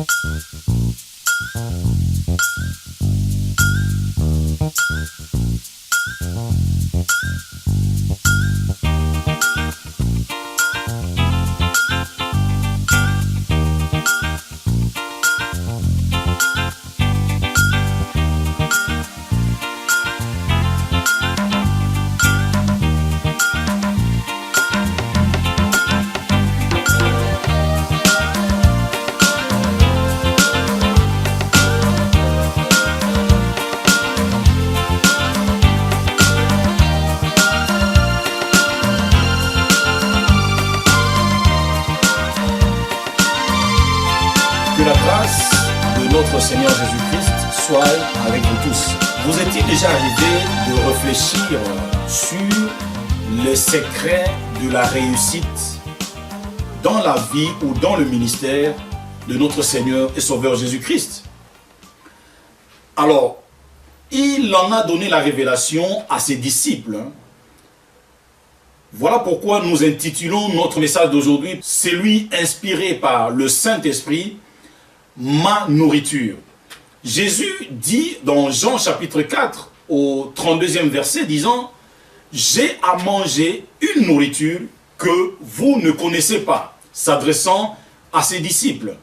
Que la grâce de notre Seigneur Jésus-Christ soit avec vous tous. Vous est-il déjà arrivé de réfléchir sur les secrets de la réussite dans la vie ou dans le ministère de notre Seigneur et Sauveur Jésus-Christ? Alors, il en a donné la révélation à ses disciples. Voilà pourquoi nous intitulons notre message d'aujourd'hui, celui inspiré par le Saint-Esprit, ma nourriture. Jésus dit dans Jean chapitre 4 au 32e verset disant: j'ai à manger une nourriture que vous ne connaissez pas, s'adressant à ses disciples.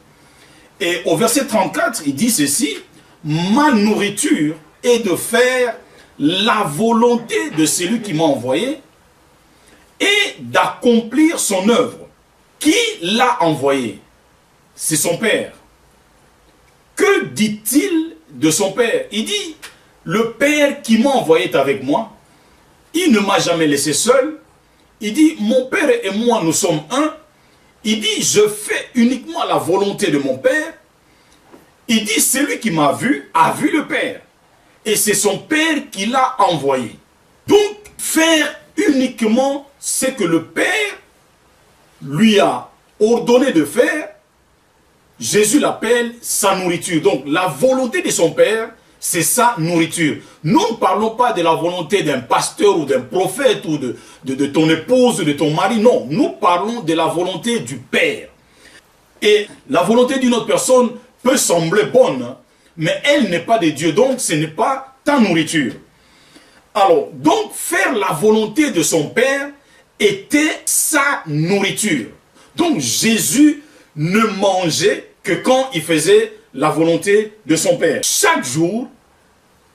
Et au verset 34, il dit ceci: ma nourriture est de faire la volonté de celui qui m'a envoyé et d'accomplir son œuvre. Qui l'a envoyé? C'est son Père. Que dit-il de son Père? Il dit: le Père qui m'a envoyé est avec moi. Il ne m'a jamais laissé seul. Il dit: mon Père et moi, nous sommes un. Il dit: je fais uniquement la volonté de mon Père. Il dit: celui qui m'a vu a vu le Père. Et c'est son Père qui l'a envoyé. Donc, faire uniquement ce que le Père lui a ordonné de faire, Jésus l'appelle sa nourriture. Donc, la volonté de son Père, c'est sa nourriture. Nous ne parlons pas de la volonté d'un pasteur ou d'un prophète ou de ton épouse ou de ton mari. Non, nous parlons de la volonté du Père. Et la volonté d'une autre personne peut sembler bonne, mais elle n'est pas de Dieu. Donc, ce n'est pas ta nourriture. Alors, donc, faire la volonté de son Père était sa nourriture. Donc, Jésus ne mangeait que quand il faisait la volonté de son Père. Chaque jour,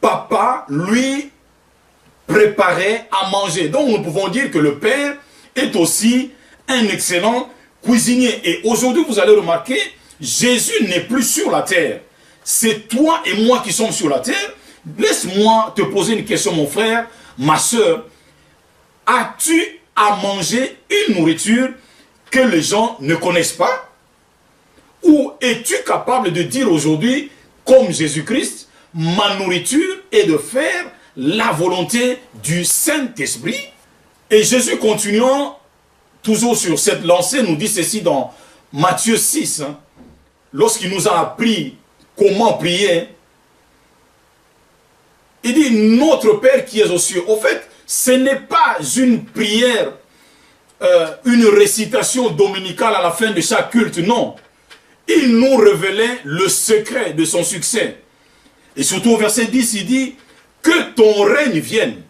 papa lui préparait à manger. Donc nous pouvons dire que le Père est aussi un excellent cuisinier. Et aujourd'hui, vous allez remarquer, Jésus n'est plus sur la terre. C'est toi et moi qui sommes sur la terre. Laisse-moi te poser une question, mon frère, ma soeur. As-tu à manger une nourriture que les gens ne connaissent pas? Ou es-tu capable de dire aujourd'hui, comme Jésus-Christ, ma nourriture est de faire la volonté du Saint-Esprit? Et Jésus, continuant toujours sur cette lancée, nous dit ceci dans Matthieu 6, lorsqu'il nous a appris comment prier. Il dit: notre Père qui es aux cieux. Au fait, ce n'est pas une prière, une récitation dominicale à la fin de chaque culte, non. Il nous révélait le secret de son succès. Et surtout au verset 10, il dit: que ton règne vienne.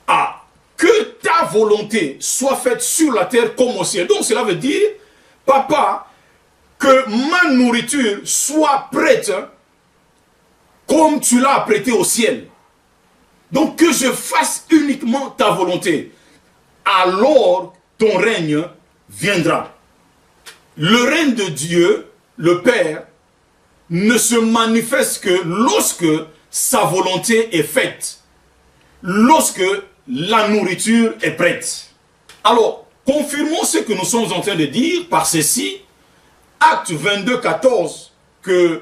Ah, que ta volonté soit faite sur la terre comme au ciel. Donc cela veut dire, papa, que ma nourriture soit prête comme tu l'as prêtée au ciel. Donc que je fasse uniquement ta volonté. Alors ton règne viendra. Le règne de Dieu, le Père, ne se manifeste que lorsque sa volonté est faite. Lorsque la nourriture est prête. Alors, confirmons ce que nous sommes en train de dire par ceci. Acte 22, 14, que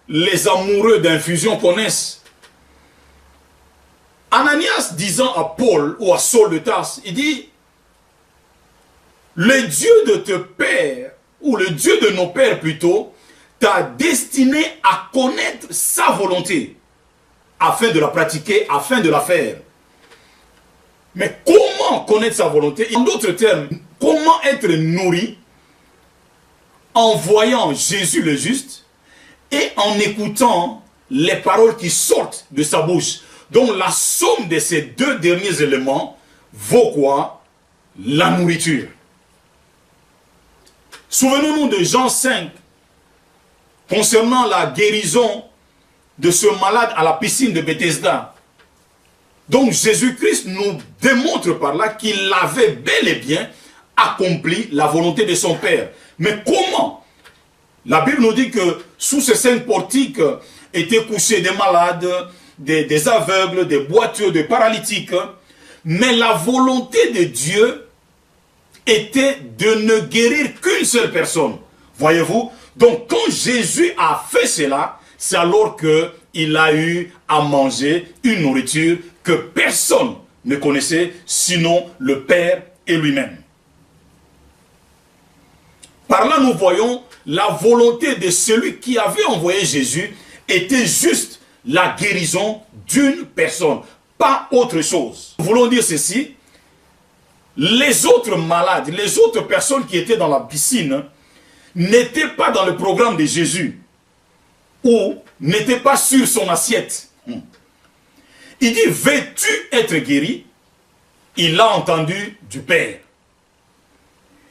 les amoureux d'infusion connaissent. Ananias disant à Paul ou à Saul de Tarse, il dit: le Dieu de tes pères, ou le Dieu de nos pères plutôt, t'a destiné à connaître sa volonté, afin de la pratiquer, afin de la faire. Mais comment connaître sa volonté? En d'autres termes, comment être nourri en voyant Jésus le juste et en écoutant les paroles qui sortent de sa bouche. Donc la somme de ces deux derniers éléments vaut quoi? La nourriture. Souvenons-nous de Jean 5 concernant la guérison de ce malade à la piscine de Bethesda. Donc Jésus-Christ nous démontre par là qu'il avait bel et bien accompli la volonté de son Père. Mais comment? La Bible nous dit que sous ces 5 portiques étaient couchés des malades, des aveugles, des boiteux, des paralytiques. Mais la volonté de Dieu était de ne guérir qu'une seule personne. Voyez-vous? Donc quand Jésus a fait cela, c'est alors qu'il a eu à manger une nourriture que personne ne connaissait, sinon le Père et lui-même. Par là, nous voyons la volonté de celui qui avait envoyé Jésus était juste la guérison d'une personne, pas autre chose. Nous voulons dire ceci, les autres malades, les autres personnes qui étaient dans la piscine n'étaient pas dans le programme de Jésus ou n'étaient pas sur son assiette. Il dit, veux-tu être guéri? Il a entendu du Père.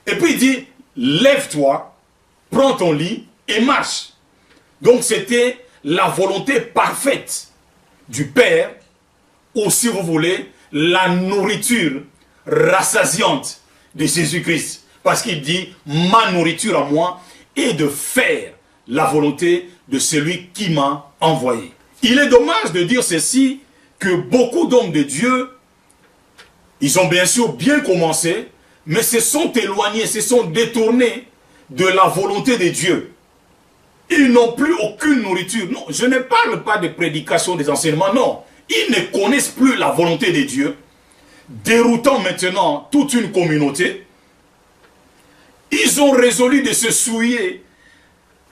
Et puis il dit, lève-toi, prends ton lit et marche. Donc c'était la volonté parfaite du Père, ou si vous voulez, la nourriture rassasiante de Jésus-Christ. Parce qu'il dit, ma nourriture à moi est de faire la volonté de celui qui m'a envoyé. Il est dommage de dire ceci, que beaucoup d'hommes de Dieu, ils ont bien sûr bien commencé, mais se sont éloignés, se sont détournés de la volonté de Dieu. Ils n'ont plus aucune nourriture. Non, je ne parle pas de prédication, des enseignements, non. Ils ne connaissent plus la volonté de Dieu, déroutant maintenant toute une communauté. Ils ont résolu de se souiller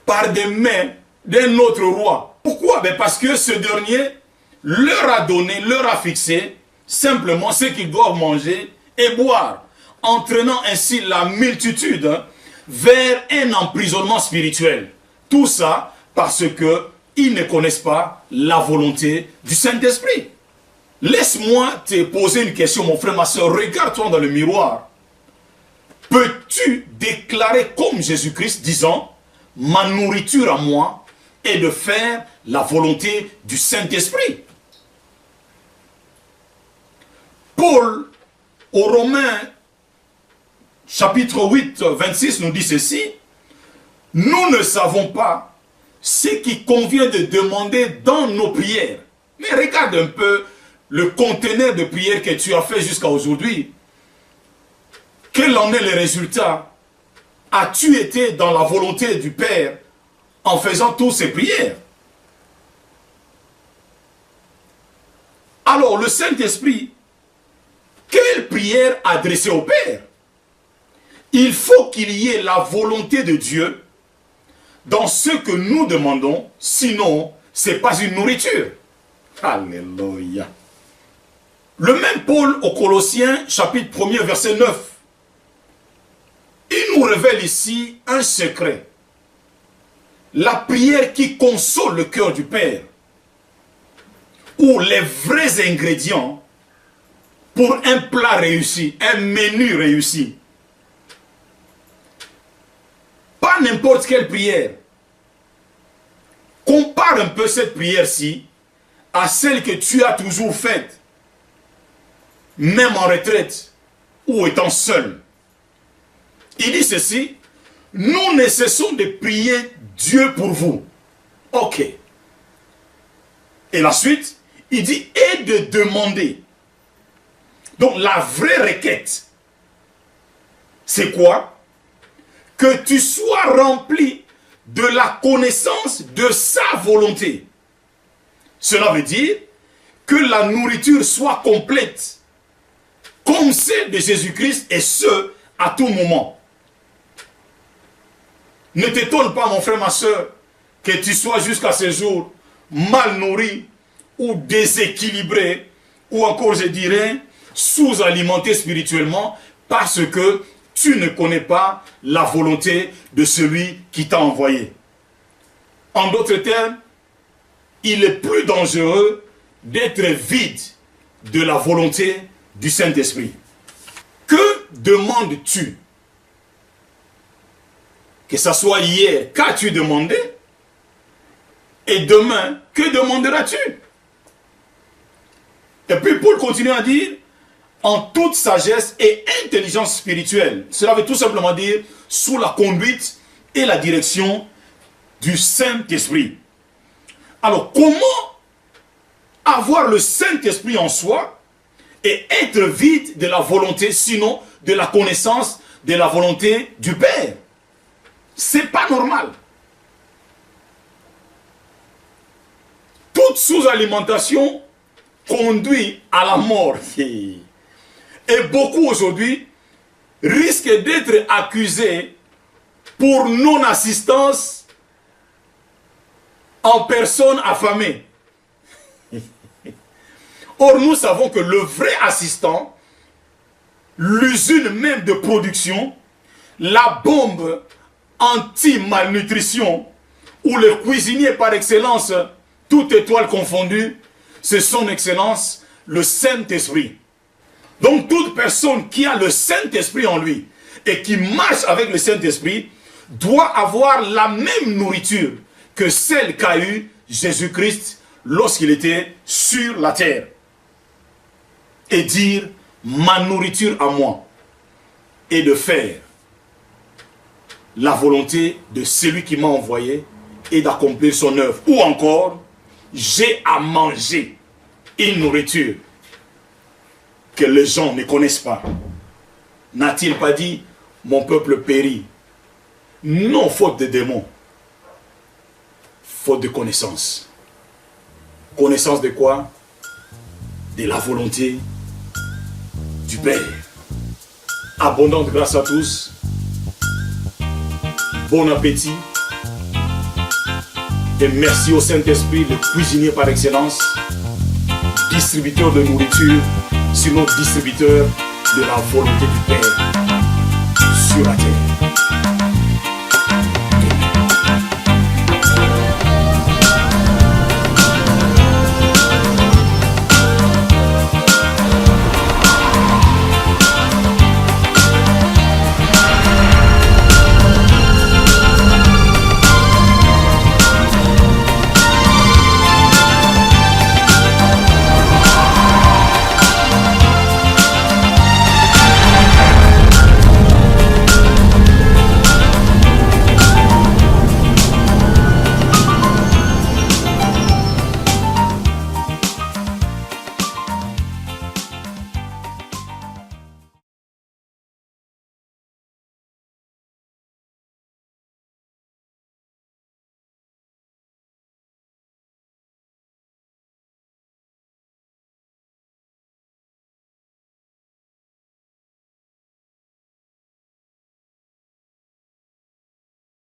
par des mains d'un autre roi. Pourquoi? Parce que ce dernier leur a donné, leur a fixé simplement ce qu'ils doivent manger et boire, entraînant ainsi la multitude vers un emprisonnement spirituel. Tout ça parce qu'ils ne connaissent pas la volonté du Saint-Esprit. Laisse-moi te poser une question, mon frère, ma soeur. Regarde-toi dans le miroir. Peux-tu déclarer comme Jésus-Christ, disant, ma nourriture à moi est de faire la volonté du Saint-Esprit? Paul, aux Romains, chapitre 8, 26, nous dit ceci. Nous ne savons pas ce qui convient de demander dans nos prières. Mais regarde un peu le conteneur de prière que tu as fait jusqu'à aujourd'hui. Quel en est le résultat? As-tu été dans la volonté du Père en faisant toutes ces prières? Alors le Saint-Esprit, quelle prière adresser au Père? Il faut qu'il y ait la volonté de Dieu dans ce que nous demandons, sinon, ce n'est pas une nourriture. Alléluia. Le même Paul aux Colossiens, chapitre 1er, verset 9, il nous révèle ici un secret. La prière qui console le cœur du Père, ou les vrais ingrédients pour un plat réussi, un menu réussi. Pas n'importe quelle prière. Compare un peu cette prière-ci à celle que tu as toujours faite, même en retraite ou étant seul. Il dit ceci, nous ne cessons de prier Dieu pour vous. Ok. Et la suite, il dit, et de demander. Donc la vraie requête, c'est quoi? Que tu sois rempli de la connaissance de sa volonté. Cela veut dire que la nourriture soit complète, comme celle de Jésus-Christ, et ce, à tout moment. Ne t'étonne pas, mon frère, ma soeur, que tu sois jusqu'à ce jour mal nourri ou déséquilibré, ou encore, je dirais, sous-alimenté spirituellement, parce que tu ne connais pas la volonté de celui qui t'a envoyé. En d'autres termes, il est plus dangereux d'être vide de la volonté du Saint-Esprit. Que demandes-tu? Que ce soit hier, qu'as-tu demandé? Et demain, que demanderas-tu? Et puis Paul continue à dire, en toute sagesse et intelligence spirituelle. Cela veut tout simplement dire, sous la conduite et la direction du Saint-Esprit. Alors, comment avoir le Saint-Esprit en soi et être vide de la volonté, sinon de la connaissance de la volonté du Père? C'est pas normal. Toute sous-alimentation conduit à la mort. Et beaucoup aujourd'hui risquent d'être accusés pour non-assistance en personne affamée. Or, nous savons que le vrai assistant, l'usine même de production, la bombe anti-malnutrition, ou le cuisinier par excellence, toute étoile confondue, c'est son excellence, le Saint-Esprit. Donc toute personne qui a le Saint-Esprit en lui et qui marche avec le Saint-Esprit doit avoir la même nourriture que celle qu'a eue Jésus-Christ lorsqu'il était sur la terre. Et dire, ma nourriture à moi est de faire la volonté de celui qui m'a envoyé et d'accomplir son œuvre. Ou encore, j'ai à manger une nourriture que les gens ne connaissent pas. N'a-t-il pas dit, mon peuple périt? Non, faute de démons. Faute de connaissance. Connaissance de quoi? De la volonté du Père. Abondante grâce à tous. Bon appétit. Et merci au Saint-Esprit, le cuisinier par excellence, distributeur de nourriture, sinon distributeur de la volonté du Père sur la terre.